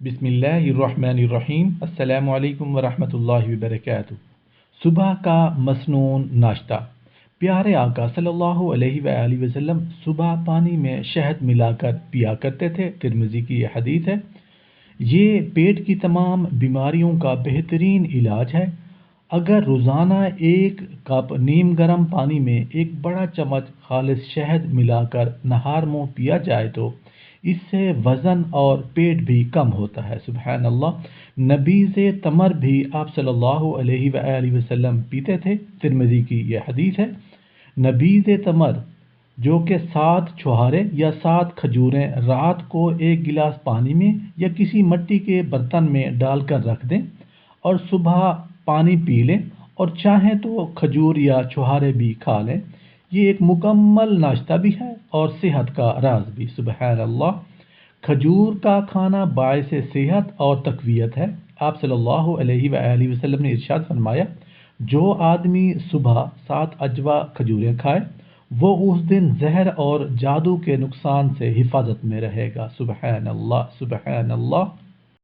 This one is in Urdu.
بسم اللہ الرحمن الرحیم۔ السلام علیکم ورحمۃ اللہ وبرکاتہ۔ صبح کا مسنون ناشتہ۔ پیارے آقا صلی اللہ علیہ وآلہ وسلم صبح پانی میں شہد ملا کر پیا کرتے تھے۔ ترمذی کی یہ حدیث ہے۔ یہ پیٹ کی تمام بیماریوں کا بہترین علاج ہے۔ اگر روزانہ ایک کپ نیم گرم پانی میں ایک بڑا چمچ خالص شہد ملا کر نہار منہ پیا جائے تو اس سے وزن اور پیٹ بھی کم ہوتا ہے۔ سبحان اللہ۔ نبیذ تمر بھی آپ صلی اللہ علیہ وآلہ وسلم پیتے تھے۔ ترمذی کی یہ حدیث ہے۔ نبیذ تمر جو کہ 7 چھہارے یا 7 کھجوریں رات کو ایک گلاس پانی میں یا کسی مٹی کے برتن میں ڈال کر رکھ دیں اور صبح پانی پی لیں اور چاہیں تو کھجور یا چھہارے بھی کھا لیں، یہ ایک مکمل ناشتہ بھی ہے اور صحت کا راز بھی۔ سبحان اللہ۔ کھجور کا کھانا باعث صحت اور تقویت ہے۔ آپ صلی اللہ علیہ وآلہ وسلم نے ارشاد فرمایا، جو آدمی صبح 7 اجوا کھجوریں کھائے وہ اس دن زہر اور جادو کے نقصان سے حفاظت میں رہے گا۔ سبحان اللہ، سبحان اللہ۔